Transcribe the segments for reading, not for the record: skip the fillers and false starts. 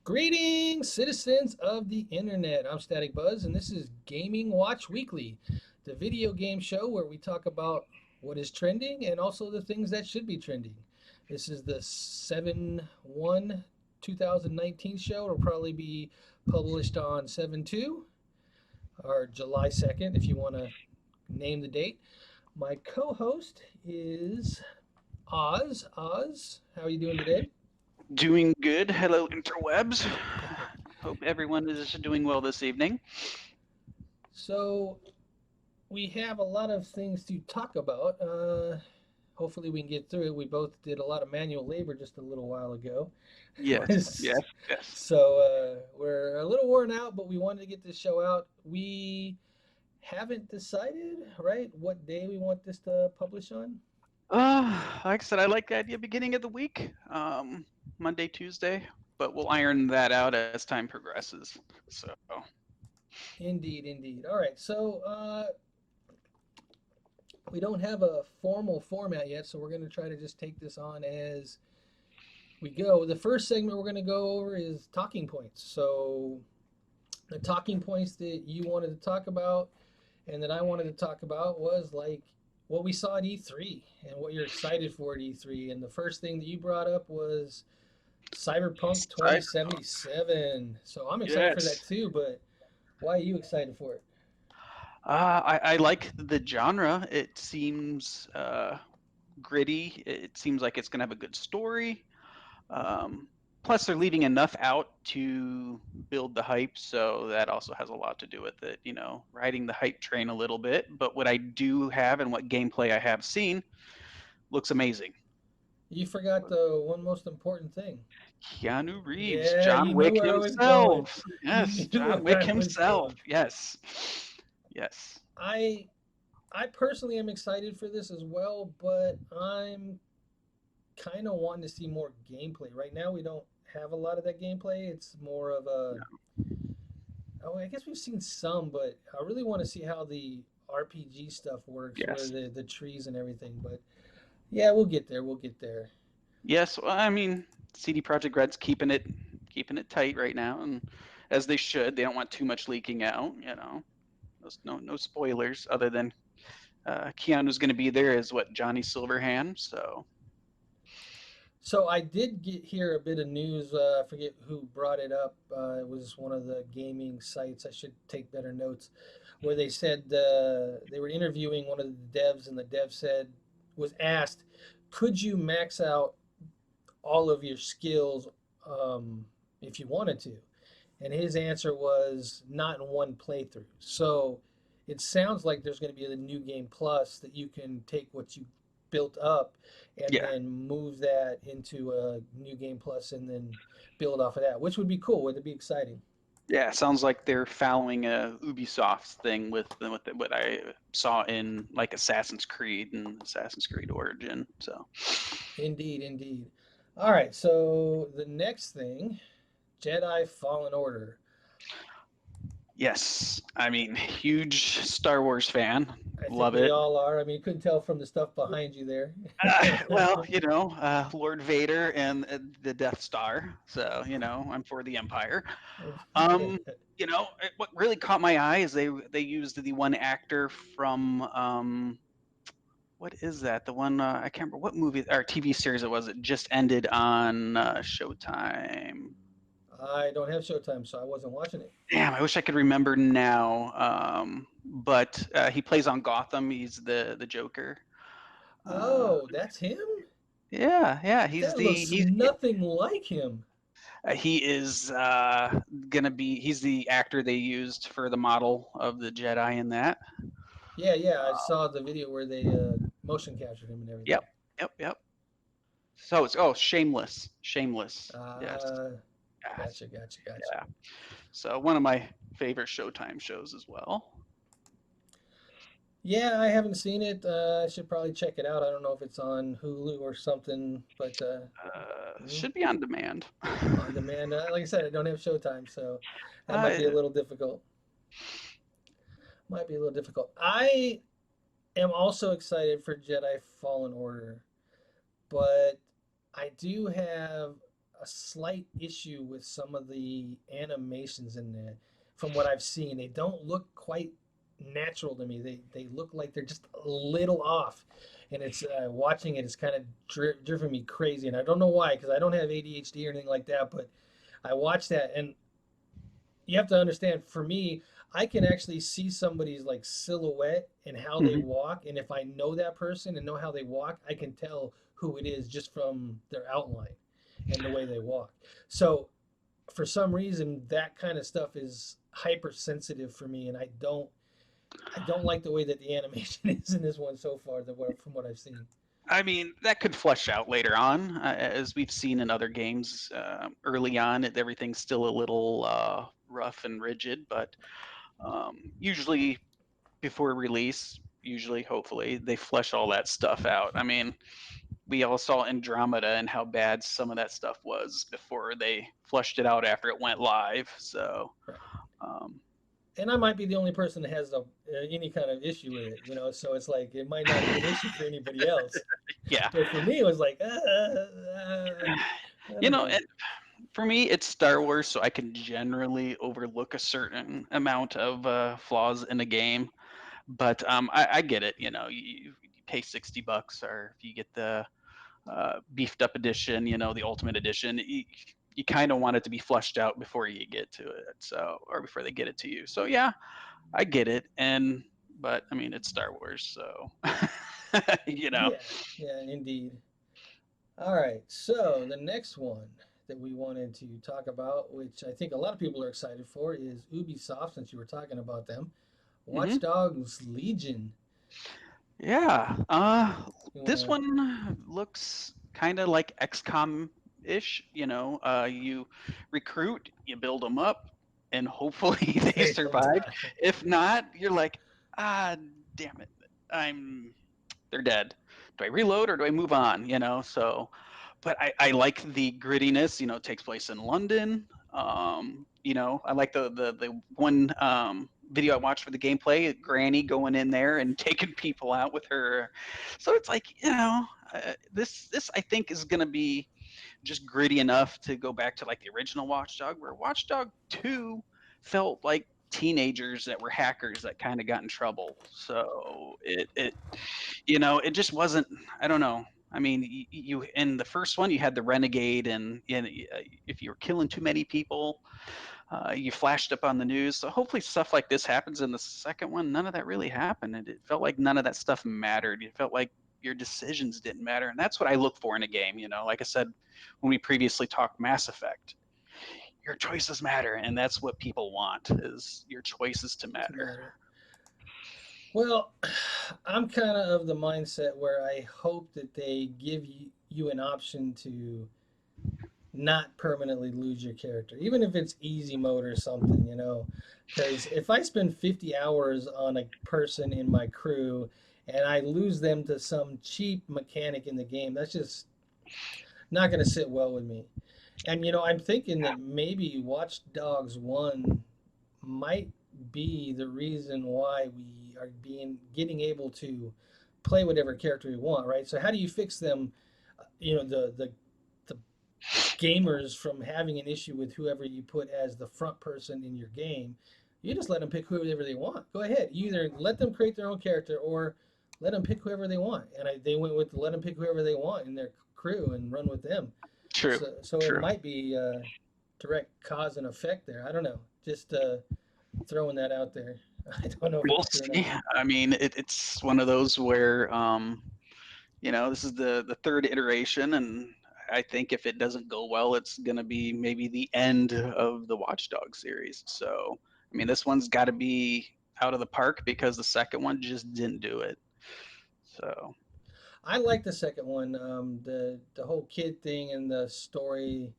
Greetings, citizens of the internet. I'm Static Buzz, and this is Gaming Watch Weekly, the video game show where we talk about what is trending and also the things that should be trending. This is the 7/1 2019 show. It'll probably be published on 7/2 or July 2nd if you want to name the date. My co host is Oz. Oz, how are you doing today? Doing good. Hello, interwebs. Hope everyone is doing well this evening. So, we have a lot of things to talk about. Hopefully, we can get through it. We both did a lot of manual labor just a little while ago. Yes, yes, yes. So, we're a little worn out, but we wanted to get this show out. We haven't decided, right, what day we want this to publish on. Like I said, I like the idea beginning of the week, Monday, Tuesday, but we'll iron that out as time progresses. So, Indeed, indeed. All right, so we don't have a formal format yet, so we're going to try to just take this on as we go. The first segment we're going to go over is talking points. So, the talking points that you wanted to talk about and that I wanted to talk about was like what we saw at E3 and what you're excited for at E3. And the first thing that you brought up was Cyberpunk I, 2077. So I'm excited for that yes. too, but why are you excited for it? I like the genre. It seems gritty. It seems like it's going to have a good story. Um, Plus, they're leaving enough out to build the hype, so that also has a lot to do with it. Riding the hype train a little bit. But what I do have and what gameplay I have seen looks amazing. You forgot the one most important thing. Keanu Reeves, Yeah, John you knew Wick where I was going. himself. You Yes, knew John where Wick I was himself. going. Yes, yes. I I personally am excited for this as well, but I'm kind of wanting to see more gameplay. Right now, we don't have a lot of that gameplay. It's more of a, oh, I guess we've seen some, but I really want to see how the RPG stuff works, where Yes. the trees and everything. But yeah, we'll get there. We'll get there. Yes, well, I mean, CD Projekt Red's keeping it tight right now, and as they should. They don't want too much leaking out. No spoilers other than Keanu's going to be there as what Johnny Silverhand. So So I did get here a bit of news. I forget who brought it up. It was one of the gaming sites. I should take better notes. Where they said they were interviewing one of the devs, and the dev said was asked, "Could you max out all of your skills if you wanted to?" And his answer was not in one playthrough. So it sounds like there's going to be a new game plus that you can take what you built up and yeah, then move that into a new game plus and then build off of that, which would be cool. Would it be exciting? yeah, sounds like they're following a Ubisoft's thing with what I saw in like Assassin's Creed and Assassin's Creed Origin. So Indeed, indeed. All right, so the next thing, Jedi Fallen Order. yes, I mean, huge Star Wars fan, I think love we it. all are. I mean, you couldn't tell from the stuff behind you there. Well, Lord Vader and the Death Star. So I'm for the Empire. Um, what really caught my eye is they used the one actor from what is that? The one I can't remember what movie or TV series it was. It just ended on Showtime. I don't have Showtime, so I wasn't watching it. Damn, I wish I could remember now. But he plays on Gotham. He's the Joker. Uh, Oh, that's him? yeah, yeah. He's That the looks he's nothing like him. he is gonna be. He's the actor they used for the model of the Jedi in that. Yeah, yeah, I saw the video where they motion captured him and everything. Yep, yep, yep. So it's Shameless, Shameless. Yes, Uh, yes, gotcha, gotcha, gotcha. yeah. So one of my favorite Showtime shows as well. Yeah, I haven't seen it. I should probably check it out. I don't know if it's on Hulu or something, but mm, Should be on demand. on demand. Like I said, I don't have Showtime, so that might uh, be a little difficult. Might be a little difficult. I am also excited for Jedi Fallen Order, but I do have a slight issue with some of the animations in there. From what I've seen, they don't look quite natural to me. They look like they're just a little off, and it's watching it is kind of driven me crazy. And I don't know why, because I don't have ADHD or anything like that, but I watch that, and you have to understand, for me, I can actually see somebody's like silhouette and how they Mhm. walk, and if I know that person and know how they walk, I can tell who it is just from their outline and the way they walk. So for some reason, that kind of stuff is hypersensitive for me, and I don't like the way that the animation is in this one so far, from what I've seen. I mean, that could flesh out later on, as we've seen in other games. Early on, everything's still a little rough and rigid, but usually before release, usually, hopefully, they flesh all that stuff out. I mean, we all saw Andromeda and how bad some of that stuff was before they flushed it out after it went live. So, Right. um, And I might be the only person that has any kind of issue with it, so it's like it might not be an issue for anybody else. yeah, But for me, it was like, I you don't know, know. and for me, it's Star Wars, so I can generally overlook a certain amount of flaws in a game. But I get it. You pay $60, or if you get the beefed up edition, the ultimate edition, you kind of want it to be flushed out before you get to it, so, or before they get it to you. So yeah, I get it. But I mean, it's Star Wars, so you know. Yeah, yeah, indeed. All right, so the next one that we wanted to talk about, which I think a lot of people are excited for, is Ubisoft, since you were talking about them. Hmm. Watch Dogs Legion. Yeah. You This want one looks kind of like XCOM-ish. You recruit, you build them up, and hopefully to they they don't survive. die. If not, you're like, ah, damn it, they're dead. Do I reload or do I move on? So, but I like the grittiness. It takes place in London. I like the one video I watched for the gameplay, Granny going in there and taking people out with her. So it's like, this I think is gonna be just gritty enough to go back to like the original Watchdog, where Watchdog 2 felt like teenagers that were hackers that kind of got in trouble. So it just wasn't. I don't know. I mean, you in the first one you had the renegade, and if you were killing too many people, you flashed up on the news. So hopefully stuff like this happens in the second one. None of that really happened, and it felt like none of that stuff mattered. It felt like your decisions didn't matter, and that's what I look for in a game. Like I said when we previously talked Mass Effect, your choices matter, and that's what people want, is your choices to To matter. matter. Well, I'm kind of the mindset where I hope that they give you an option to not permanently lose your character, even if it's easy mode or something. Because if I spend 50 hours on a person in my crew and I lose them to some cheap mechanic in the game, that's just not going to sit well with me. And I'm thinking that maybe Watch Dogs 1 might be the reason why we are being getting able to play whatever character we want, right? So how do you fix them? The gamers from having an issue with whoever you put as the front person in your game. You just let them pick whoever they want. Go ahead. You either let them create their own character or let them pick whoever they want. And they went with let them pick whoever they want in their crew and run with them. True, So it true. might be direct cause and effect there. I don't know. Just throwing that out there. I don't know if We'll it's true or not. see. I mean, it's one of those where this is the third iteration, and I think if it doesn't go well, it's gonna be maybe the end of the Watchdog series. So, I mean, this one's got to be out of the park because the second one just didn't do it. So, I like the second one. The whole kid thing and the story.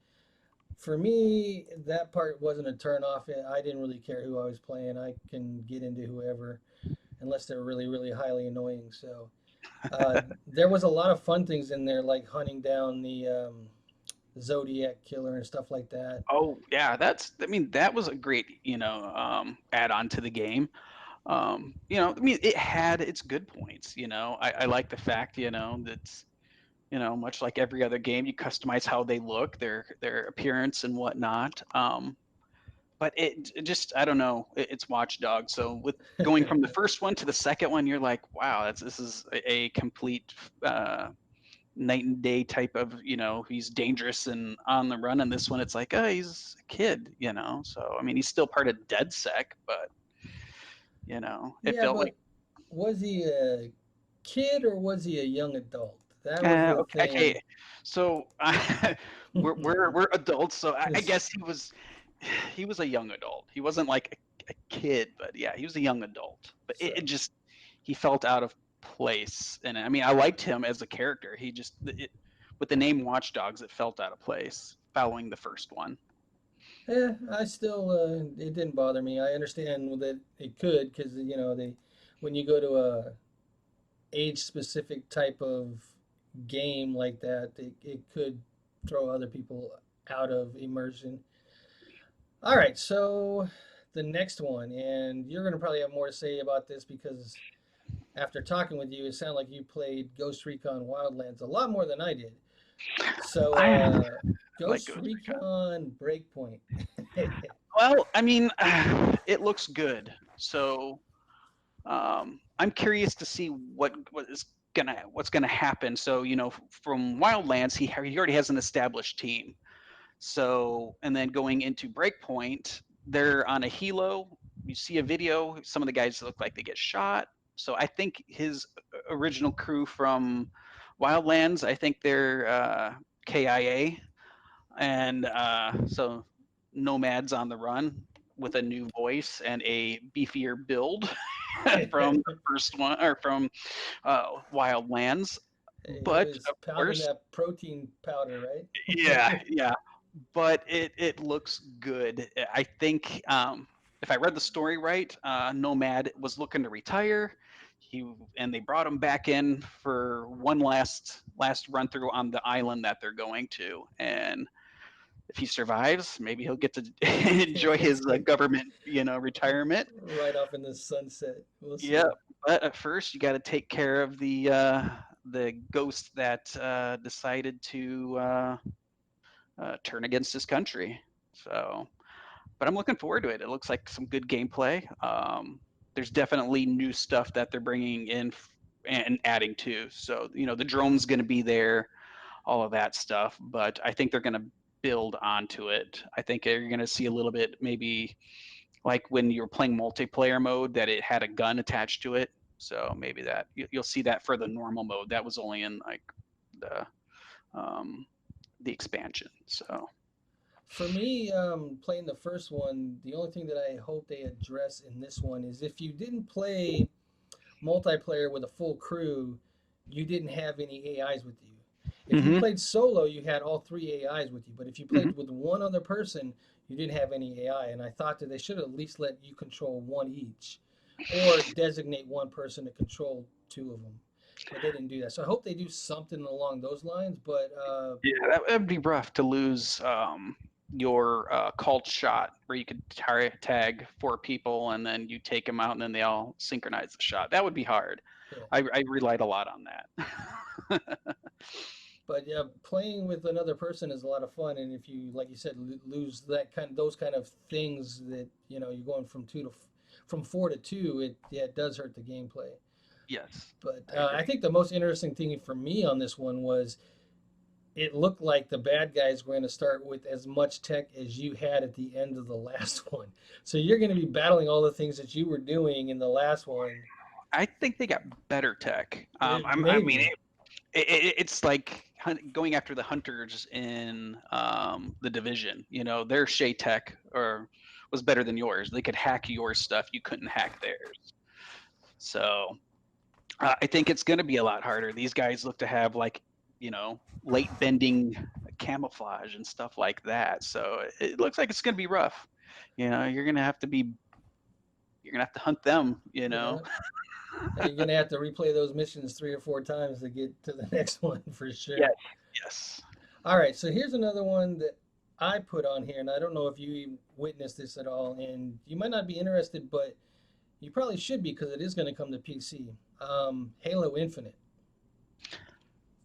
For me, that part wasn't a turn off. I didn't really care who I was playing. I can get into whoever, unless they're really, really highly annoying. So there was a lot of fun things in there, like hunting down the Zodiac killer and stuff like that. oh yeah, I mean, that was a great add on to the game. I mean, it had its good points. I like the fact that much like every other game, you customize how they look, their appearance and whatnot. But it just, I don't know, it's Watch Dogs. So with going from the first one to the second one, you're like, wow, this is a complete night and day type of, he's dangerous and on the run. And this one, it's like, oh, he's a kid, So I mean, he's still part of DedSec, but it Yeah, felt like but was he a kid or was he a young adult? That was the okay, thing. okay. So we're adults, so I It's- guess he was a young adult. He wasn't like a kid, but yeah, he was a young adult. But it so, just he felt out of place, and I mean, I liked him as a character. With the name Watch Dogs, it felt out of place following the first one. I still, it didn't bother me. I understand that it could because, when you go to a age specific type of game like that, it could throw other people out of immersion. All right, so the next one, and you're going to probably have more to say about this because after talking with you, it sounded like you played Ghost Recon Wildlands a lot more than I did. So, I like Ghost Ghost Recon. Recon Breakpoint. Well, I mean, it looks good, so I'm curious to see what's gonna happen. So from Wildlands, he already has an established team. So and then going into Breakpoint, they're on a helo. You see a video. Some of the guys look like they get shot. So I think his original crew from Wildlands, I think they're KIA, and so Nomads on the Run with a new voice and a beefier build from the first one or from Wildlands. He But was of pounding course, that protein powder, yeah, right? yeah. But it looks good. I think if I read the story right, Nomad was looking to retire. And they brought him back in for one last run through on the island that they're going to, and if he survives, maybe he'll get to enjoy his government, retirement. Right off in the sunset. We'll Yeah, see. but at first you got to take care of the ghost that decided to turn against his country. So, but I'm looking forward to it. It looks like some good gameplay. There's definitely new stuff that they're bringing in and adding to. So, the drone's going to be there, all of that stuff. But I think they're going to build onto it. I think you're going to see a little bit, maybe like when you were playing multiplayer mode, that it had a gun attached to it. So maybe that you'll see that for the normal mode. That was only in like the um, the expansion. So For me, playing the first one, the only thing that I hope they address in this one is if you didn't play multiplayer with a full crew, you didn't have any AIs with you. If you hmm played solo, you had all three AIs with you. But if you hmm played with one other person, you didn't have any AI. And I thought that they should at least let you control one each or designate one person to control two of them. But they didn't do that. So I hope they do something along those lines. But Yeah, that'd be rough to lose your called shot where you could tag four people and then you take them out and then they all synchronize the shot. That would be hard. yeah. I relied a lot on that. But yeah, playing with another person is a lot of fun, and if you, like you said, lose those kind of things that you're going from four to two, it does hurt the gameplay. Yes, But I agree. I think the most interesting thing for me on this one was it looked like the bad guys were going to start with as much tech as you had at the end of the last one. So you're going to be battling all the things that you were doing in the last one. I think they got better tech. I mean, Maybe. it's like going after the hunters in the division. Their Shay tech was better than yours. They could hack your stuff. You couldn't hack theirs. So I think it's going to be a lot harder. These guys look to have like late bending camouflage and stuff like that. So it looks like it's going to be rough. You're gonna have to hunt them. Yeah. You're going to have to replay those missions 3 or 4 times to get to the next one for Yes. sure. Yes. All right, so here's another one that I put on here, and I don't know if you witnessed this at all, and you might not be interested, but you probably should be because it is going to come to PC. Halo Infinite.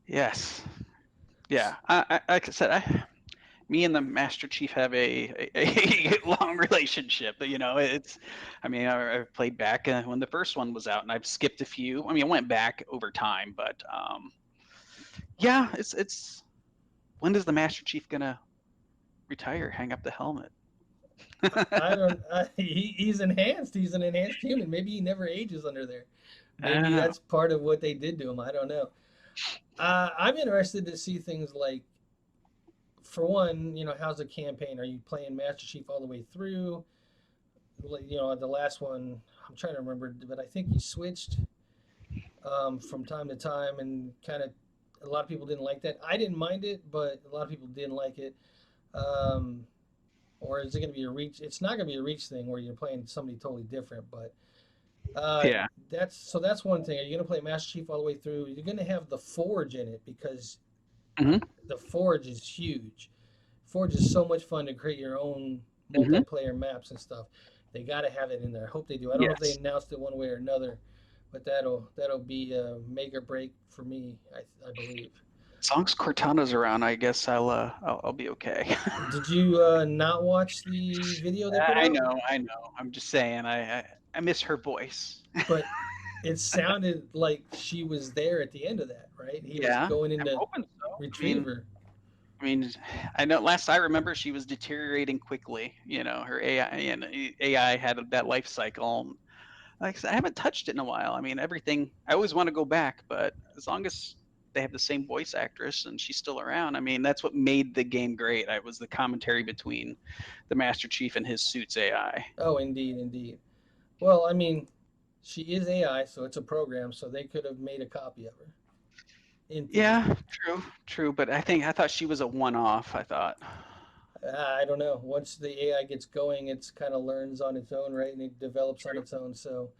Yes. Yeah, like I said, me and the Master Chief have a long relationship. You know, I mean, I've played back when the first one was out, and I've skipped a few. I mean, I went back over time, but yeah, it's when is the Master Chief gonna retire? Hang up the helmet. I don't. He's enhanced. He's an enhanced human. Maybe he never ages under there. I don't Maybe know. that's part of what they did to him. I don't know. I'm interested to see things like, for one, how's the campaign? Are you playing Master Chief all the way through? Like, the last one, I'm trying to remember, but I think you switched from time to time, and kind of a lot of people didn't like that. I didn't mind it, but a lot of people didn't like it. Um, or is it going to be a reach? It's not going to be a reach thing where you're playing somebody totally different, but uh, Yeah. that's one thing. Are you going to play Master Chief all the way through? You're going to have the Forge in it because Hmm. the Forge is huge. Forge is so much fun to create your own Hmm. multiplayer maps and stuff. They got to have it in there. I hope they do. I don't know if they Yes. announced it one way or another, but that'll be a make or break for me. I believe. As long as Cortana's around, I guess I'll be okay. Did you not watch the video they put I out? know, I know. I'm just saying, I miss her voice. But it sounded like she was there at the end of that, right? He was Yeah, going I'm into hoping so. retrieve her. I mean, I know last I remember she was deteriorating quickly. You know, her AI and AI had that life cycle. Like I said, I haven't touched it in a while. I mean, everything. I always want to go back, but as long as they have the same voice actress and she's still around, I mean, that's what made the game great. I was the commentary between the Master Chief and his suit's AI. Oh, indeed, indeed. Well, I mean, she is AI, so it's a program, so they could have made a copy of her, in theory. Yeah, true, true. But I thought she was a one-off. I thought. I don't know. Once the AI gets going, it's kind of learns on its own, right? And it develops on True. its own. So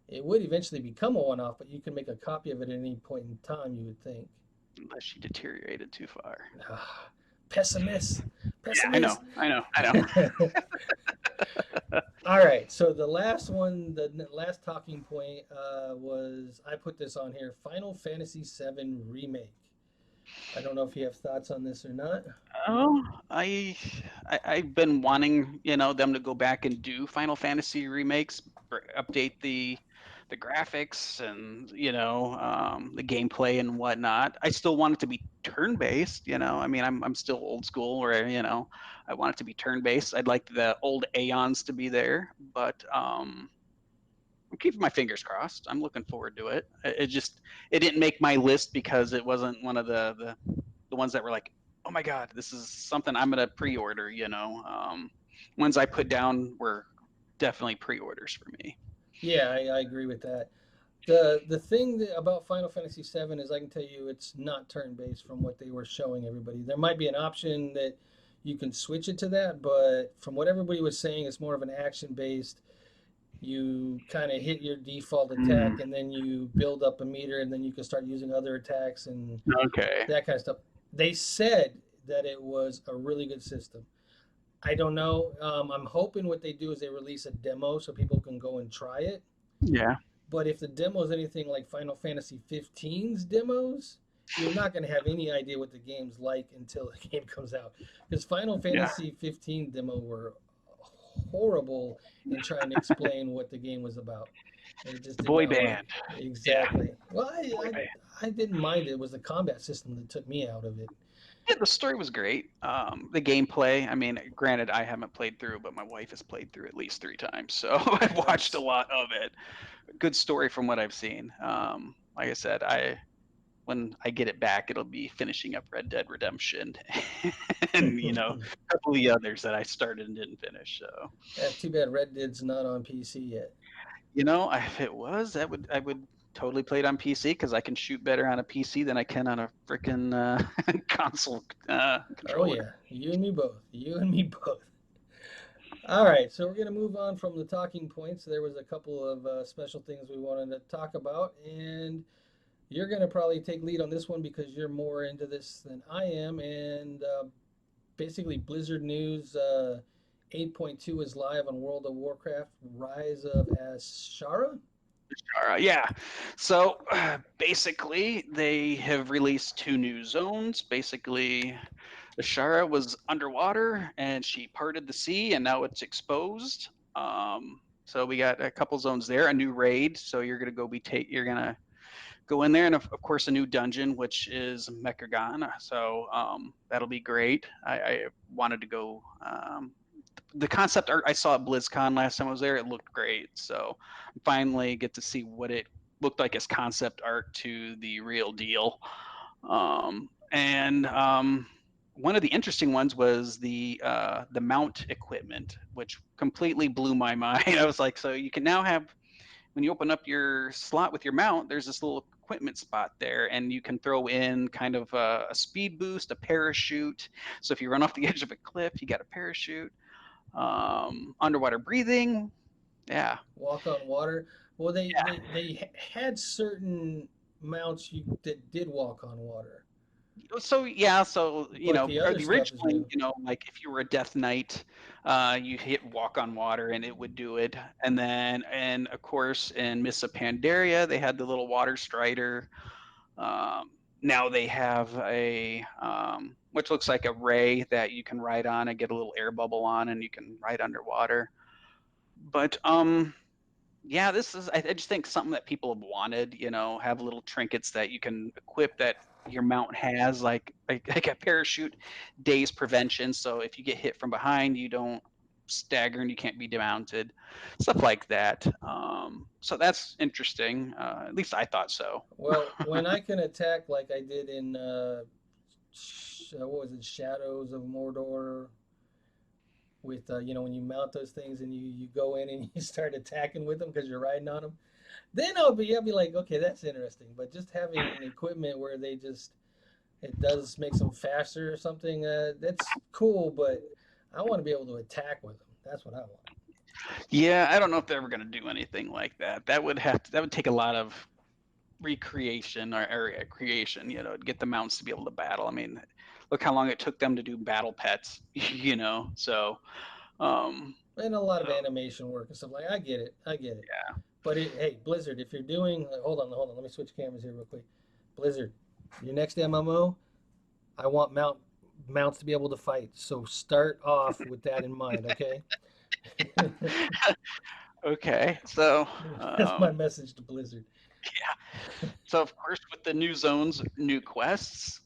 it would eventually become a one-off, but you can make a copy of it at any point in time, you would think. Unless she deteriorated too far. Ah, pessimist, Yeah, I know, pessimist. I know, I know. All right. So the last one, the last talking point was I put this on here: Final Fantasy VII remake. I don't know if you have thoughts on this or not. Oh, I've been wanting, them to go back and do Final Fantasy remakes, update the graphics and the gameplay and whatnot. I still want it to be turn-based. I mean, I'm still old school where I want it to be turn-based. I'd like the old Aeons to be there, but I'm keeping my fingers crossed. I'm looking forward to it. It didn't make my list because it wasn't one of the ones that were like, oh my god, this is something I'm gonna pre-order. Ones I put down were definitely pre-orders for me. Yeah, I agree with that. The thing about Final Fantasy VII is I can tell you it's not turn based from what they were showing everybody. There might be an option that you can switch it to that, but from what everybody was saying, it's more of an action based. You kind of hit your default Mm, attack, and then you build up a meter, and then you can start using other attacks and okay. that kind of stuff. They said that it was a really good system. I don't know. I'm hoping what they do is they release a demo so people can go and try it. Yeah. But if the demo is anything like Final Fantasy 15's demos, you're not going to have any idea what the game's like until the game comes out. Because Final Yeah. Fantasy 15 demo were horrible in trying to explain what the game was about. It just The did boy not work. band. Yeah. Exactly. Well, Boy band. I didn't mind it. It was the combat system that took me out of it. Yeah, the story was great. The gameplay, I mean, granted, I haven't played through, but my wife has played through at least 3 times, so I've watched a Nice. lot of it. Good story from what I've seen. Like I said, I when I get it back, it'll be finishing up Red Dead Redemption and a couple of the others that I started and didn't finish. So, Too bad Red Dead's not on PC yet. if it was, I would totally play it on PC because I can shoot better on a PC than I can on a freaking console Oh controller. yeah, you and me both. You and me both. All right, so we're going to move on from the talking points. There was a couple of special things we wanted to talk about, and you're going to probably take lead on this one because you're more into this than I am. And basically, Blizzard News 8.2 is live on World of Warcraft: Rise of Ashara. Yeah. So basically, they have released 2 new zones. Basically, Ashara was underwater and she parted the sea, and now it's exposed. So we got a couple zones there, a new raid. So you're gonna go in there, and of course a new dungeon, which is Mechagon. So that'll be great. I wanted to go. The concept art I saw at BlizzCon last time I was there, it looked great. So finally get to see what it looked like as concept art to the real deal. And one of the interesting ones was the mount equipment, which completely blew my mind. I was like, so you can now have, when you open up your slot with your mount, there's this little equipment spot there, and you can throw in kind of a speed boost, a parachute. So if you run off the edge of a cliff, you got a parachute. Underwater breathing, yeah. Walk on water. Well, they Yeah. they they had certain mounts that did walk on water, So yeah, so but the other the stuff is originally, new. like if you were a Death Knight, you hit walk on water and it would do it. And of course in Mists of Pandaria, they had the little water strider. Now they have a which looks like a ray that you can ride on and get a little air bubble on, and you can ride underwater. But yeah, this is, I just think something that people have wanted, have little trinkets that you can equip that your mount has, like a parachute, daze prevention. So if you get hit from behind, you don't stagger and you can't be demounted, stuff like that. So that's interesting. At least I thought so. Well, when I can attack like I did in what was it, Shadows of Mordor, with when you mount those things and you go in and you start attacking with them because you're riding on them, then I'll be like, okay, that's interesting. But just having equipment where they just it does makes them faster or something, that's cool. But I want to be able to attack with them. That's what I want. Yeah, I don't know if they're ever going to do anything like that. That would take a lot of recreation or creation, to get the mounts to be able to battle. I mean, look how long it took them to do battle pets, So, um, And a lot of animation work and stuff like. I get it. I get it. But hey, Blizzard, if you're doing, hold on, let me switch cameras here real quick. Blizzard, your next MMO, I want mounts to be able to fight. So start off with that in mind, okay? okay. So, That's my message to Blizzard. so of course, with the new zones, new quests,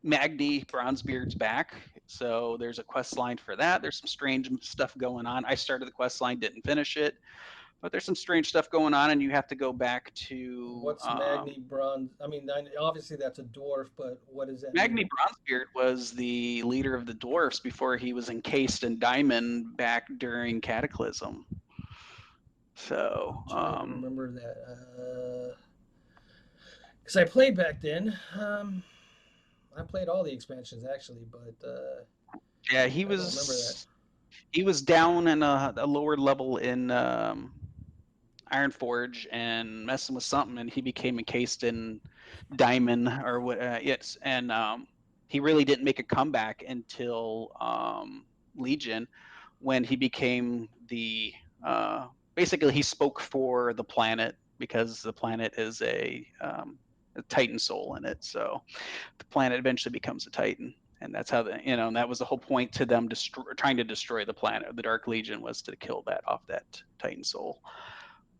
Magni Bronzebeard's back. So there's a quest line for that. There's some strange stuff going on. I started the quest line, didn't finish it, but there's some strange stuff going on, and you have to go back to What's Magni Bronze? I mean, obviously that's a dwarf, but what does that Magni mean? Bronzebeard was the leader of the dwarfs before he was encased in diamond back during Cataclysm. So, I'm trying to remember that. Because I played back then. I played all the expansions actually, but yeah, I don't remember that. he was down in a lower level in Ironforge and messing with something, and he became encased in diamond or what? Yes, and he really didn't make a comeback until Legion, when he became the basically he spoke for the planet, because the planet is a Titan soul in it. So the planet eventually becomes a Titan. And that's how and that was the whole point to them trying to destroy the planet. The Dark Legion was to kill that off that Titan soul.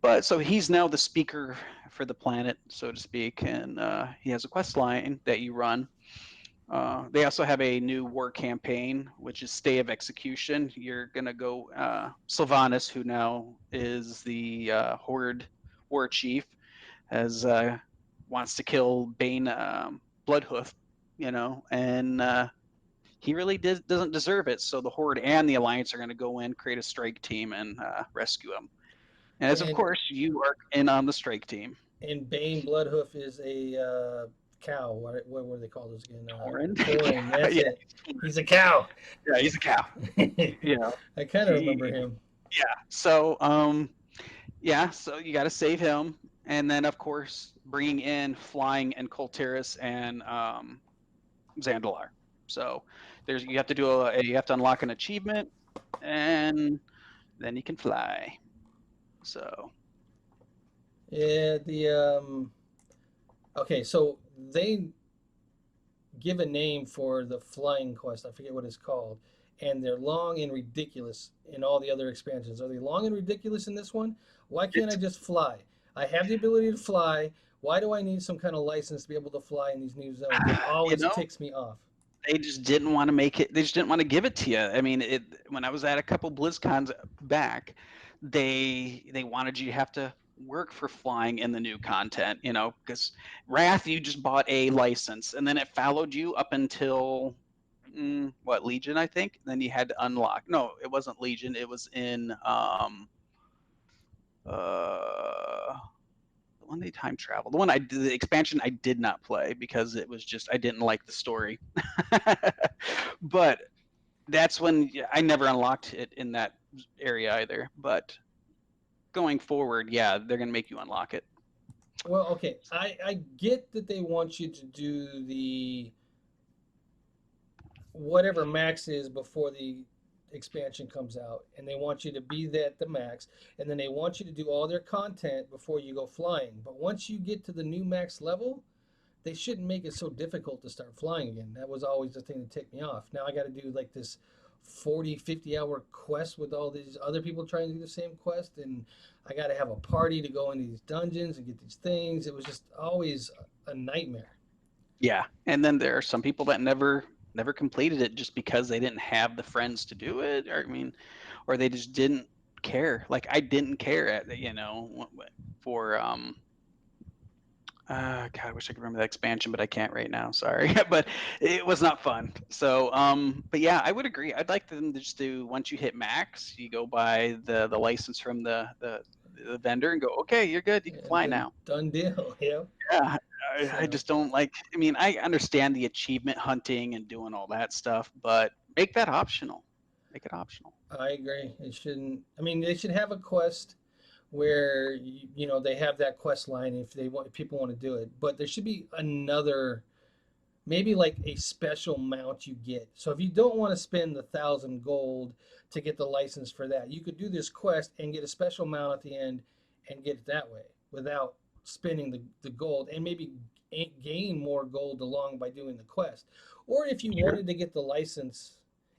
But so he's now the speaker for the planet, so to speak, and he has a quest line that you run. They also have a new war campaign, which is Stay of Execution. You're gonna go Sylvanas, who now is the Horde war chief, has wants to kill Bane Bloodhoof, and he really doesn't deserve it. So the Horde and the Alliance are going to go in, create a strike team, and rescue him. And as of And course, you are in on the strike team. and Bane Bloodhoof is a cow. What were they called those again? Tauren. Thorin. That's Yeah, it. He's a cow. yeah, he's a cow. You know, I kind of remember he, him. yeah. So, yeah, so you got to save him, and then of course bringing in Flying and Colteris and Zandalar. So you have to you have to unlock an achievement, and then you can fly. So Yeah, okay, so they give a name for the flying quest. I forget what it's called. And they're long and ridiculous in all the other expansions. Are they long and ridiculous in this one? Why can't I It's just fly? I have the ability to fly. Why do I need some kind of license to be able to fly in these new zones? It you always know, ticks me off. they just didn't want to make it. They just didn't want to give it to you. I mean, when I was at a couple BlizzCons back, they wanted you to have to work for flying in the new content, because Wrath, you just bought a license and then it followed you up until what, Legion, I think. Then you had to unlock. No, it wasn't Legion. It was in uh the one they time travel. The expansion I did not play because it was just I didn't like the story. But that's when I never unlocked it in that area either. But going forward, yeah, they're gonna make you unlock it. Well, okay, I get that they want you to do the whatever max is before the expansion comes out, and they want you to be that the max, and then they want you to do all their content before you go flying. But once you get to the new max level, they shouldn't make it so difficult to start flying again. That was always the thing that ticked me off. Now I got to do like this 40, 50-hour quest with all these other people trying to do the same quest, and I got to have a party to go into these dungeons and get these things. It was just always a nightmare. Yeah, and then there are some people that never completed it just because they didn't have the friends to do it, or I mean, or they just didn't care. Like I didn't care for God, I wish I could remember that expansion, but I can't right now. Sorry, but it was not fun. So, but yeah, I would agree. I'd like them to just do once you hit max, you go buy the license from the vendor and go, okay, you're good. You can And fly then now. done deal, you know? Yeah, I So just don't like. I mean, I understand the achievement hunting and doing all that stuff, but make that optional. Make it optional. I agree. It shouldn't. I mean, they should have a quest where they have that quest line if they want, if people want to do it. But there should be another, maybe like a special mount you get. So if you don't want to spend 1,000 gold to get the license for that, you could do this quest and get a special mount at the end and get it that way without spending the gold, and maybe gain more gold along by doing the quest. Or if you Sure. wanted to get the license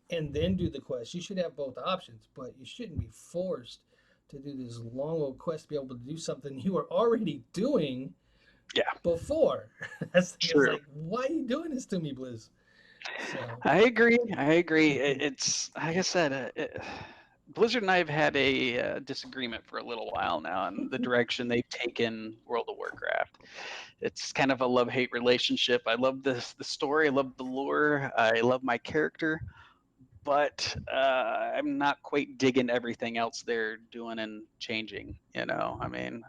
and then do the quest, you should have both options, but you shouldn't be forced to do this long old quest to be able to do something you are already doing Yeah. before. That's the thing. It's True. like, why are you doing this to me, Blizz? So, I agree. I agree. It's like I said, Blizzard and I have had a disagreement for a little while now in the direction they've taken World of Warcraft. It's kind of a love-hate relationship. I love the story. I love the lore. I love my character, but I'm not quite digging everything else they're doing and changing. I mean,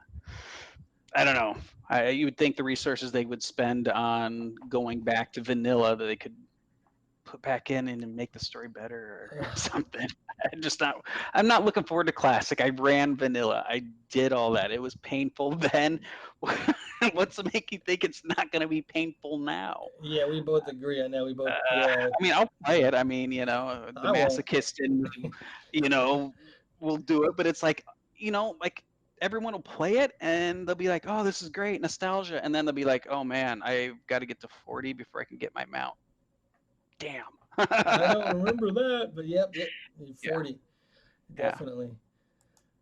I don't know. You would think the resources they would spend on going back to vanilla that they could put back in and make the story better or uh, something. I'm just not. I'm not looking forward to classic. I ran vanilla. I did all that. It was painful then. What's to make you think it's not going to be painful now? yeah, we both agree on that. We both, yeah, I mean, I'll play it. I mean, the I won't. masochist in me, you know, will do it. But it's like, like everyone will play it and they'll be like, "Oh, this is great, nostalgia," and then they'll be like, "Oh man, I've got to get to 40 before I can get my mount." Damn. I don't remember that, but yep, yep, Yeah, 40, yeah. definitely.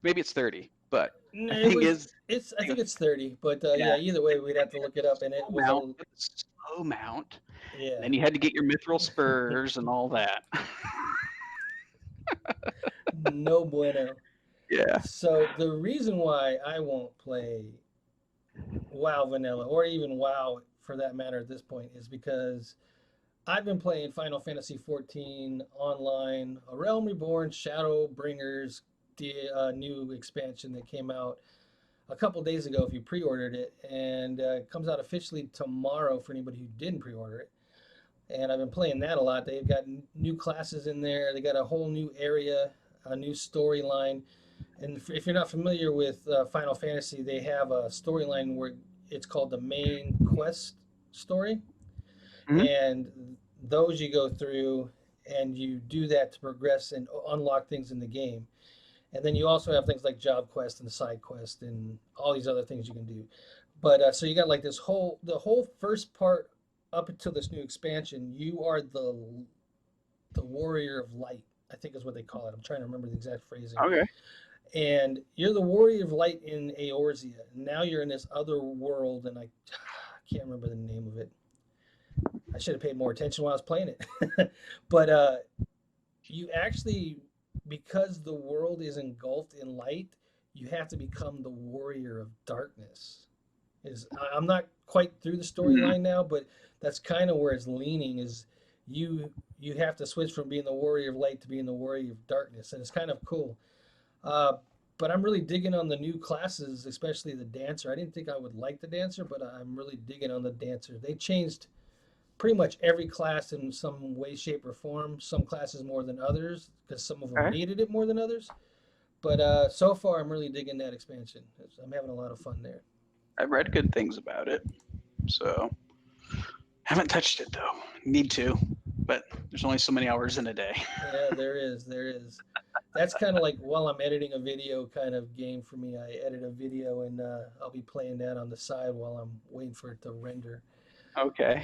Maybe it's 30, but No, the it thing was, is, I think it's 30, but yeah, yeah, either way, we'd have to look it up, and it was a, it was slow mount. And yeah, then you had to get your mithril spurs and all that. no bueno. Yeah. So the reason why I won't play WoW Vanilla, or even WoW for that matter at this point, is because I've been playing Final Fantasy XIV online, A Realm Reborn, Shadowbringers, the new expansion that came out a couple days ago if you pre-ordered it, and it comes out officially tomorrow for anybody who didn't pre-order it. And I've been playing that a lot. They've got new classes in there. They got a whole new area, a new storyline. And if you're not familiar with Final Fantasy, they have a storyline where it's called the main quest story, Hmm. and those you go through and you do that to progress and unlock things in the game. And then you also have things like job quest and side quest and all these other things you can do. But so you got like the whole first part up until this new expansion. You are the warrior of light, I think is what they call it. I'm trying to remember the exact phrasing. Okay. And you're the warrior of light in Eorzea. Now you're in this other world, and I can't remember the name of it. I should have paid more attention while I was playing it. But you actually, because the world is engulfed in light, you have to become the warrior of darkness. I'm not quite through the Hmm. storyline now, but that's kind of where it's leaning. Is you have to switch from being the warrior of light to being the warrior of darkness, and it's kind of cool. Uh, but I'm really digging on the new classes, especially the dancer. I didn't think I would like the dancer, but I'm really digging on the dancer. They changed pretty much every class in some way, shape, or form. Some classes more than others because some of them Okay. needed it more than others. But so far, I'm really digging that expansion. I'm having a lot of fun there. I've read good things about it, so haven't touched it though. Need to, but there's only so many hours in a day. Yeah, there is. There is. That's kind of like while I'm editing a video kind of game for me. I edit a video and I'll be playing that on the side while I'm waiting for it to render. Okay.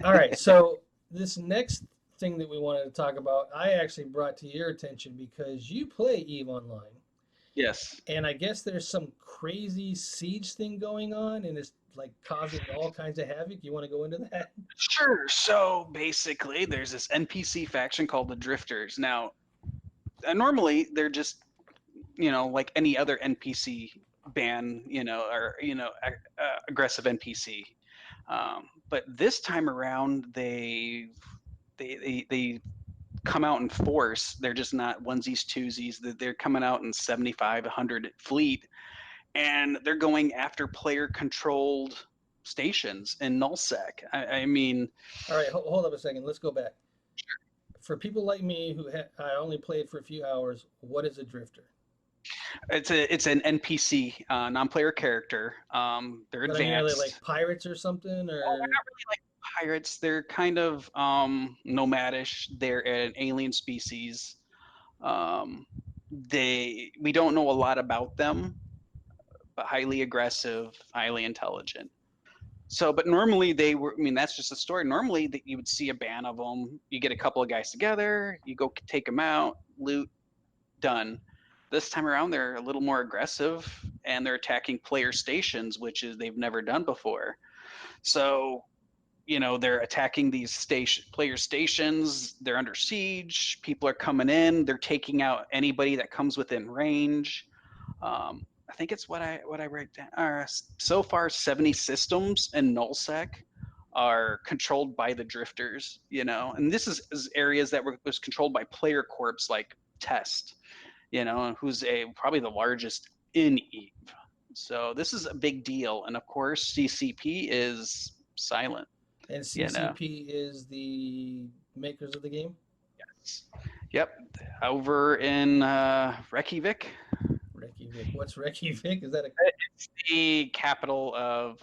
All right. So, this next thing that we wanted to talk about, I actually brought to your attention because you play EVE Online. Yes. And I guess there's some crazy siege thing going on and it's like causing all kinds of havoc. You want to go into that? Sure. So basically, there's this NPC faction called the Drifters. Now, normally they're just, like any other NPC ban, or aggressive NPC. But this time around, they come out in force. They're just not onesies, twosies. They're coming out in 75, 100 fleet, and they're going after player-controlled stations in nullsec. I mean, All right, hold up a second. Let's go back. For people like me who I only played for a few hours, what is a drifter? it's an NPC, non-player character. They're But I mean, are they like advanced. pirates or something? Oh, they're Or not really like pirates. They're kind of nomadish. They're an alien species. Um, we don't know a lot about them, but highly aggressive, highly intelligent. So, but normally they were. I mean, that's just a story. Normally, that you would see a band of them. You get a couple of guys together. You go take them out, loot, done. This time around, they're a little more aggressive, and they're attacking player stations, which is they've never done before. So, they're attacking these player stations. They're under siege. People are coming in. They're taking out anybody that comes within range. I think it's what I write down. So far, 70 systems in nullsec are controlled by the drifters. And this is areas that was controlled by player corps like Test. Who's probably the largest in Eve. So this is a big deal, and of course, CCP is silent. and You know. CCP is the makers of the game? Yep. Over in Reykjavik. Reykjavik. What's Reykjavik? Is that a It's the capital of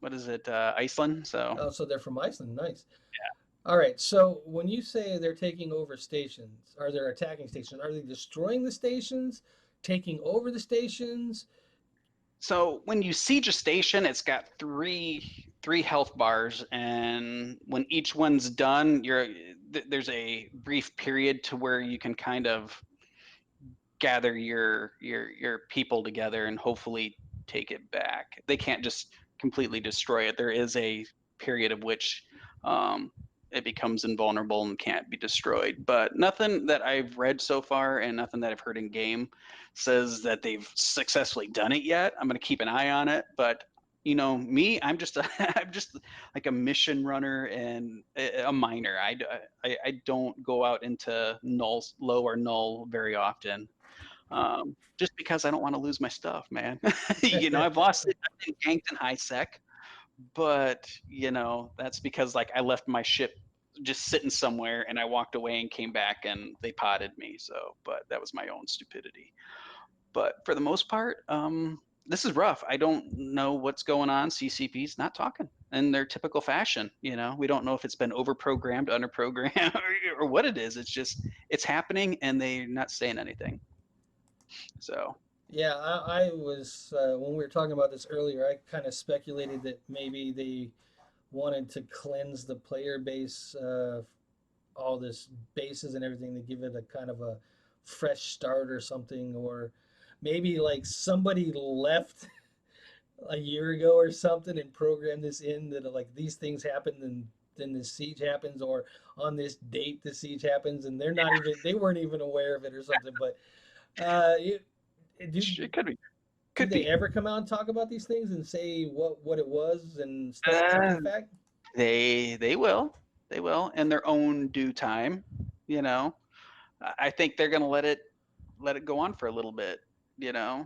what is it? Iceland. So Oh, so they're from Iceland. Nice. All right. So when you say they're taking over stations, are they attacking stations? Are they destroying the stations, taking over the stations? so when you siege a station, it's got three health bars, and when each one's done, there's a brief period to where you can kind of gather your people together and hopefully take it back. They can't just completely destroy it. There is a period of which um, it becomes invulnerable and can't be destroyed. But nothing that I've read so far and nothing that I've heard in game says that they've successfully done it yet. I'm going to keep an eye on it, but me, I'm just I'm just like a mission runner and a miner. I don't go out into low or null very often, just because I don't want to lose my stuff, man. I've lost it. I've been ganked in high sec, but that's because like I left my ship just sitting somewhere and I walked away and came back and they potted me. So, but that was my own stupidity. But for the most part, this is rough. I don't know what's going on. CCP's not talking in their typical fashion. We don't know if it's been overprogrammed, underprogrammed, or what it is. It's just it's happening and they're not saying anything. So Yeah, I was when we were talking about this earlier, I kind of speculated that maybe they wanted to cleanse the player base, all this bases and everything, to give it a kind of a fresh start or something, or maybe like somebody left a year ago or something and programmed this in that like these things happen and then the siege happens, or on this date the siege happens, and they weren't even aware of it or something. But it, do it could be. do Could they be. ever come out and talk about these things and say what it was and stuff after Uh, the fact? they will. They will in their own due time. You know, I think they're gonna let it go on for a little bit. You know,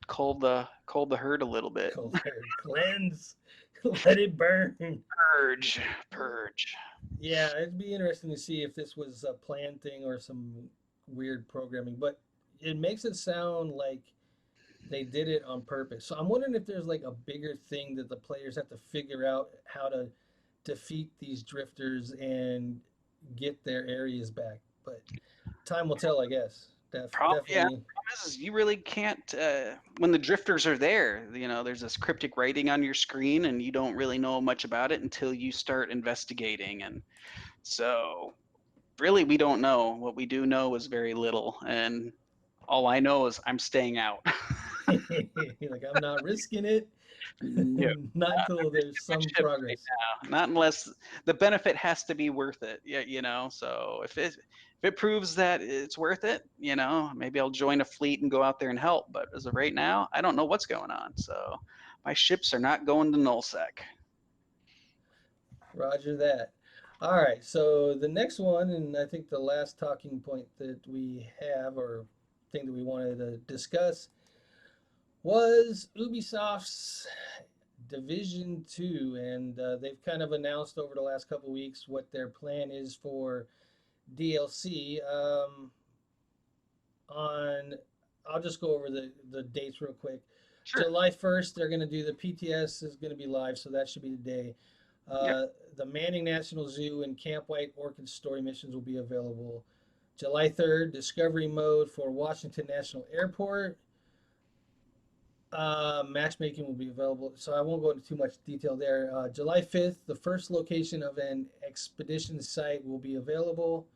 cold the herd a little bit. Cold hard cleanse, let it burn. Purge, purge. Yeah, it'd be interesting to see if this was a planned thing or some weird programming, but it makes it sound like they did it on purpose. So I'm wondering if there's like a bigger thing that the players have to figure out how to defeat these drifters and get their areas back. But time will tell, I guess. Yeah. Definitely. Problem is you really can't when the drifters are there. You know, there's this cryptic writing on your screen, and you don't really know much about it until you start investigating. And so, really, we don't know. What we do know is very little, and all I know is I'm staying out. Like I'm not risking it. No, Not until there's there's too much some ship right progress. now. Not unless the benefit has to be worth it. Yeah, you know. So if it proves that it's worth it, you know, maybe I'll join a fleet and go out there and help. But as of right now, I don't know what's going on. So my ships are not going to nullsec. Roger that. All right, so the next one, and I think the last talking point that we have, or thing that we wanted to discuss, was Ubisoft's Division 2. And they've kind of announced over the last couple weeks what their plan is for DLC. On, I'll just go over the dates real quick. Sure. July 1st, they're going to do the PTS is going to be live, so that should be today. Yep. The Manning National Zoo and Camp White Orchid story missions will be available. July 3rd, Discovery Mode for Washington National Airport. Matchmaking will be available, so I won't go into too much detail there. July 5th, the first location of an expedition site will be available.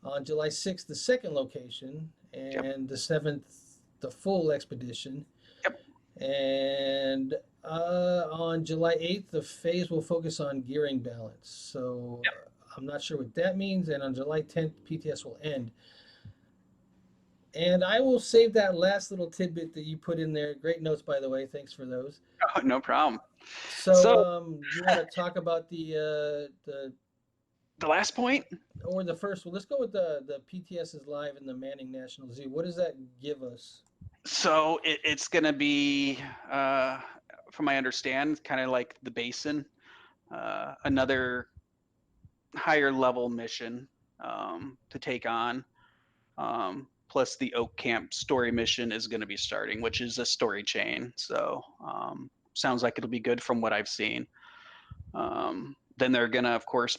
On July 6th, the second location, Yep. and the 7th, the full expedition. Yep. And on July 8th, the phase will focus on gearing balance. So Yep. I'm not sure what that means. And on July 10th, PTS will end. And I will save that last little tidbit that you put in there. Great notes, by the way. Thanks for those. Oh, no problem. So, So you want to talk about the the last point. or the first one? Let's go with the PTS is live in the Manning National Zoo. What does that give us? So it's going to be, from my understand, kind of like the Basin, another higher level mission to take on. Plus, the Oak Camp story mission is going to be starting, which is a story chain. So sounds like it'll be good from what I've seen. Then they're going to, of course,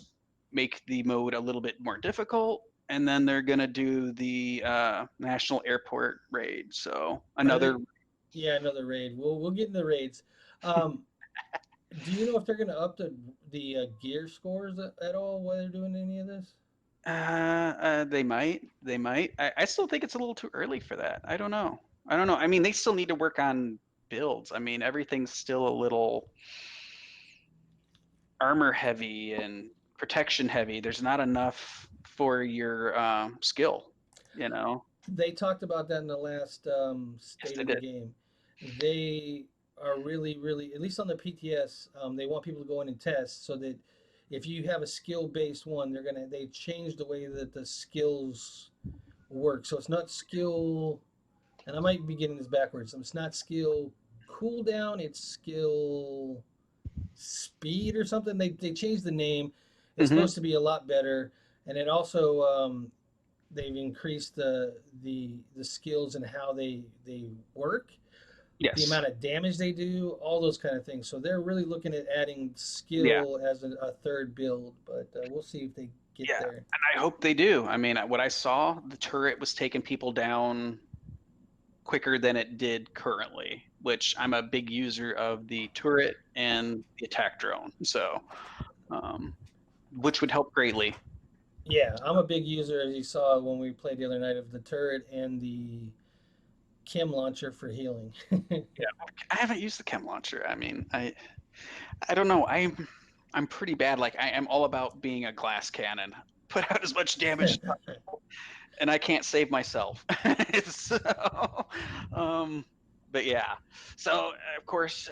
make the mode a little bit more difficult. And then they're going to do the National Airport raid. So another. Yeah, another raid. We'll get into raids. Um, do you know if they're going to up the gear scores at all while they're doing any of this? They might. They might. I still think it's a little too early for that. I don't know. I don't know. I mean, they still need to work on builds. I mean, everything's still a little armor heavy and protection heavy. There's not enough for your skill, you know? They talked about that in the last Yes, state they of the did. game. They are really, really, at least on the PTS, they want people to go in and test so that if you have a skill based one, they change the way that the skills work. So it's not skill, and I might be getting this backwards. It's not skill cooldown, it's skill speed or something. They changed the name. It's Hmm. supposed to be a lot better, and it also they've increased the skills and how they work, the Yes. amount of damage they do, all those kind of things. So they're really looking at adding Yeah. skill as a third build, but we'll see if they get Yeah. there. And I hope they do. I mean, what I saw, the turret was taking people down quicker than it did currently, which I'm a big user of the turret and the attack drone. So, um, which would help greatly. Yeah, I'm a big user, as you saw when we played the other night, of the turret and the chem launcher for healing. Yeah, I haven't used the chem launcher. I mean, I don't know. I'm pretty bad. Like I am all about being a glass cannon. Put out as much damage, and I can't save myself. so, um, but yeah. So of course,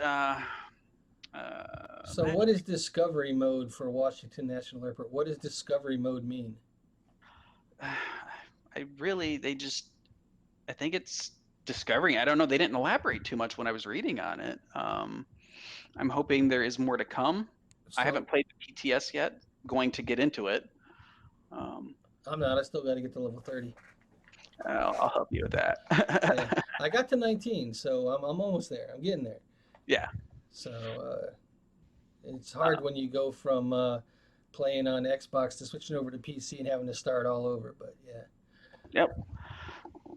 So, what is discovery mode for Washington National Airport? What does discovery mode mean? I really they just I think it's discovering. I don't know. They didn't elaborate too much when I was reading on it. I'm hoping there is more to come. I So, haven't played the PTS yet. Going to get into it. Um, I'm not. I still got to get to level 30. I'll help you with Yeah, that. I got to 19, so I'm almost there. I'm getting there. Yeah. So, it's Uh, hard when you go from playing on Xbox to switching over to PC and having to start all over. But yeah, yep.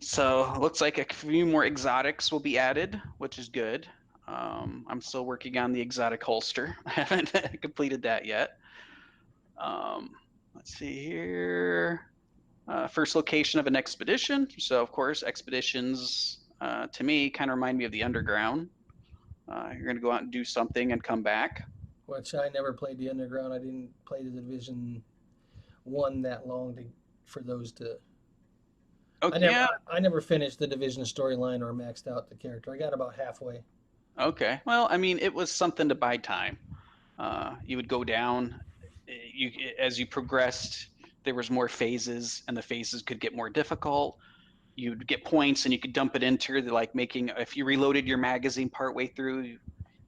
So looks like a few more exotics will be added, which is good. I'm still working on the exotic holster. I haven't completed that yet. Um, let's see here. First location of an expedition. So of course, expeditions to me kind of remind me of the underground. You're going to go out and do something and come back. which I never played the Underground. I didn't play the Division 1 that long to for those to. I Okay, never yeah. I never finished the Division storyline or maxed out the character. I got about halfway. Okay. Well, I mean, it was something to buy time. You would go down. You as you progressed, there was more phases, and the phases could get more difficult. You'd get points, and you could dump it into like making. If you reloaded your magazine partway through,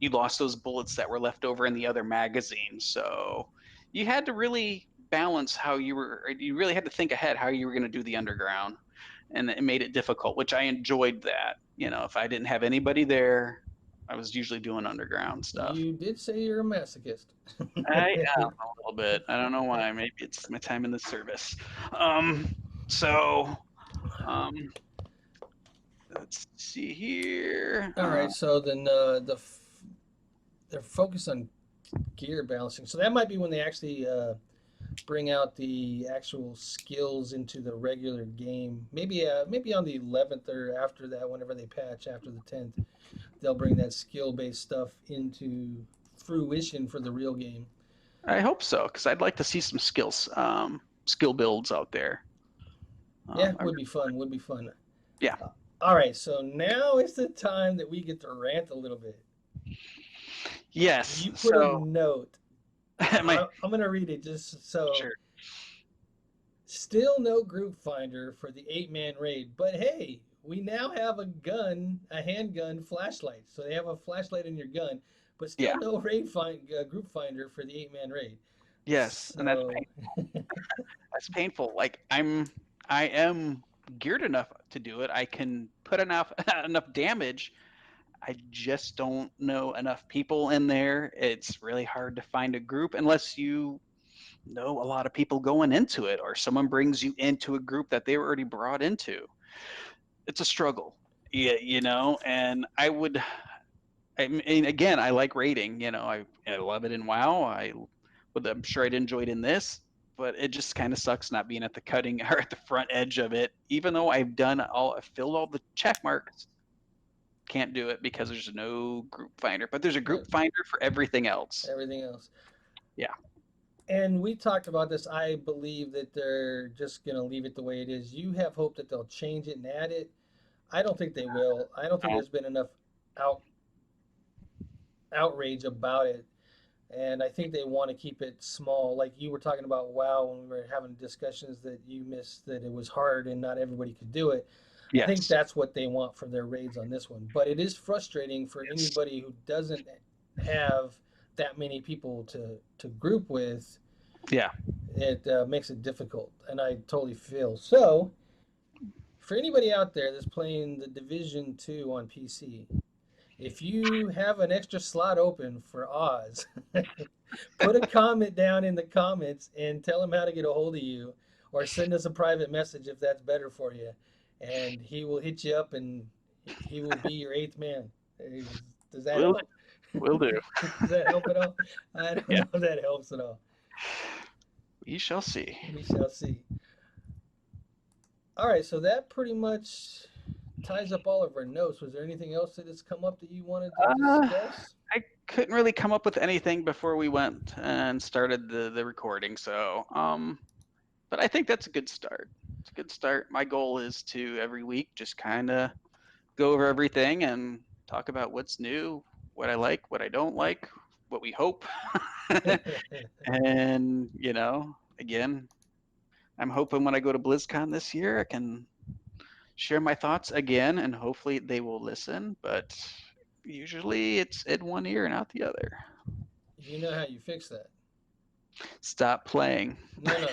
you lost those bullets that were left over in the other magazine. So you had to really balance how you were. You really had to think ahead how you were going to do the underground, and it made it difficult. Which I enjoyed that. You know, if I didn't have anybody there, I was usually doing underground stuff. You did say you're a masochist. I am a little bit. I don't know why. Maybe it's my time in the service. Um, so um, let's see here. All right, so then they're focused on gear balancing. So that might be when they actually bring out the actual skills into the regular game. Maybe on the 11th or after that, whenever they patch after the 10th, they'll bring that skill based stuff into fruition for the real game. I hope so because I'd like to see some skill builds out there. Yeah, I would be fun. Would be fun. Yeah. All right, so now is the time that we get to rant a little bit. Yes. You put a So note. my I'm going to read it just so. sure. Still no group finder for the 8-man raid, but hey, we now have a handgun flashlight. So they have a flashlight in your gun, but Yeah. still no group finder for the 8-man raid. Yes, and So, that's painful. Like I am geared enough to do it. I can put enough enough damage. I just don't know enough people in there. It's really hard to find a group unless you know a lot of people going into it or someone brings you into a group that they were already brought into. It's a struggle. Yeah, and I mean, again, I like raiding, I love it in WoW. I'm sure I'd enjoy it in this, but it just kind of sucks not being at the cutting or at the front edge of it. Even though I've filled all the check marks, can't do it because there's no group finder. But there's a group yep, finder for everything else. everything else. Yeah. And we talked about this. I believe that they're just going to leave it the way it is. You have hope that they'll change it and add it. I don't think they will. I don't think No. there's been enough out outrage about it. And I think they want to keep it small. Like you were talking about WoW when we were having discussions that you missed that it was hard and not everybody could do it. I think Yes. that's what they want for their raids on this one. But it is frustrating for Yes. anybody who doesn't have that many people to group with. Yeah. It makes it difficult, and I totally feel so. For anybody out there that's playing the Division 2 on PC, if you have an extra slot open for Oz, put a comment down in the comments and tell him how to get a hold of you, or send us a private message if that's better for you, and he will hit you up and He will be your eighth man. Does that Will help? will do. Does that help at all? I don't Yeah, know if that helps at all. we shall see. We shall see. All right, so that pretty much ties up all of our notes. Was there anything else that has come up that you wanted to Uh, discuss? I couldn't really come up with anything before we went and started the recording. So, but I think that's a good start. It's a good start. My goal is to every week just kind of go over everything and talk about what's new, what I like, what I don't like, what we hope. And, again, I'm hoping when I go to BlizzCon this year, I can share my thoughts again and hopefully they will listen. But usually it's in one ear and out the other. You know how you fix that. Stop playing. No, no.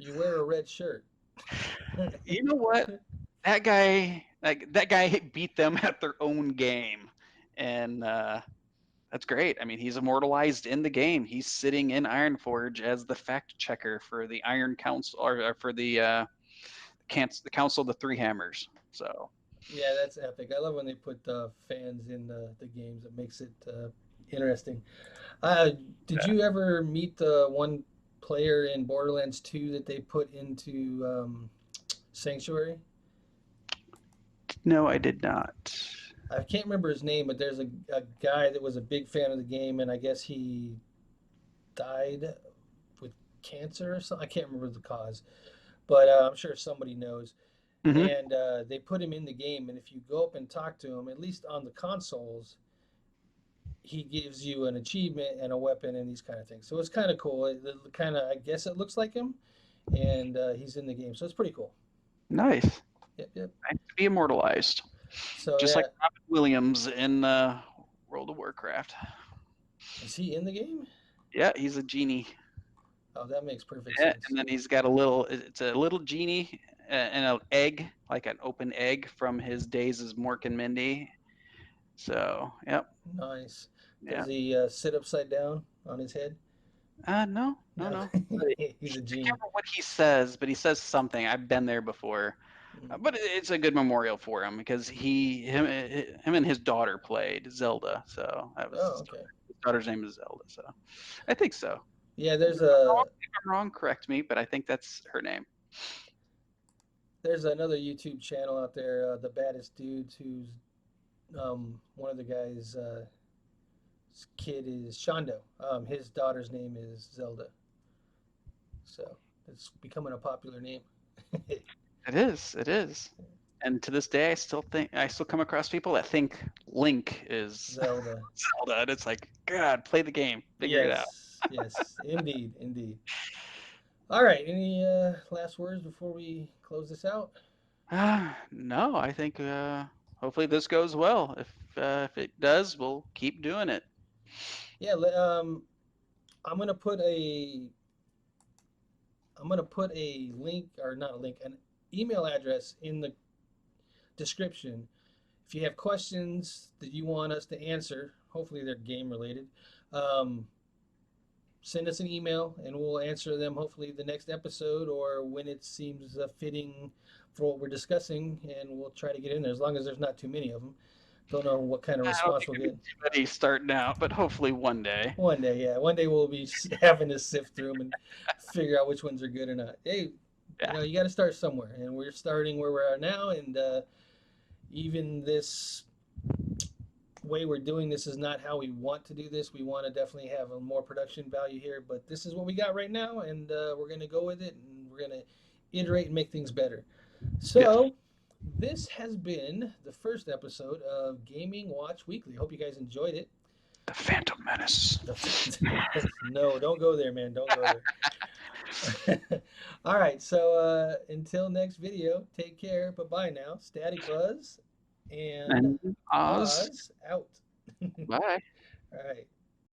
You wear a red shirt. You know what? That guy beat them at their own game. And that's great. I mean, he's immortalized in the game. He's sitting in Ironforge as the fact checker for the Iron Council, or for the Council of the Three Hammers. So Yeah, that's epic. I love when they put fans in the games. It makes it interesting. Uh, did yeah. you ever meet the one player in Borderlands 2 that they put into Sanctuary? No, I did not. I can't remember his name, but there's a guy that was a big fan of the game, and I guess he died with cancer or something. I can't remember the cause, but I'm sure somebody knows. Hmm. And they put him in the game, and if you go up and talk to him, at least on the consoles, he gives you an achievement and a weapon and these kind of things. So it's kind of cool. It kind of, I guess it looks like him, and he's in the game, so it's pretty cool. Nice. Yep, yep. Nice to be immortalized, So just like yeah, Robin Williams in World of Warcraft. is he in the game? Yeah, he's a genie. Oh, that makes perfect Yeah, sense. and then he's got a little. It's a little genie and an egg, like an open egg from his days as Mork and Mindy. So, yep, Nice. Does yeah. he sit upside down on his head? No, no, No, no. I he's a can't genie. remember what he says, but he says something. I've been there before. Mm. But it's a good memorial for him because him and his daughter played Zelda. So that was Oh, his okay. daughter's name is Zelda. So I think so. Yeah, If I'm wrong, correct me, but I think that's her name. there's another YouTube channel out there, the baddest dudes, who's one of the guys. His kid is Shondo. His daughter's name is Zelda. So it's becoming a popular name. It is. It is. And to this day, I still come across people that think Link is Zelda. Zelda, and it's like, God, play the game, figure it out. Yes, yes, indeed, indeed. All right. Any last words before we close this out? No, I think hopefully this goes well. If it does, we'll keep doing it. Yeah. I'm gonna put a link, or not a link, an email address in the description. If you have questions that you want us to answer, hopefully they're game related, um, send us an email and we'll answer them hopefully the next episode or when it seems fitting for what we're discussing, and we'll try to get in there as long as there's not too many of them. Don't know what kind of I don't response think we'll there'll be get. too many starting out, but hopefully one day. One day, yeah, one day we'll be having to sift through them and figure out which ones are good or not. Hey, Yeah. you got to start somewhere, and we're starting where we are now, and even this way we're doing this is not how we want to do this. We want to definitely have a more production value here, but this is what we got right now, and we're going to go with it, and we're going to iterate and make things better. Yes. So, this has been the first episode of Gaming Watch Weekly. Hope you guys enjoyed it. The Phantom Menace. No, don't go there, man. Don't go there. All right. So, until next video, take care. Bye bye now. Static Buzz and And Oz. Oz out. Bye. All right.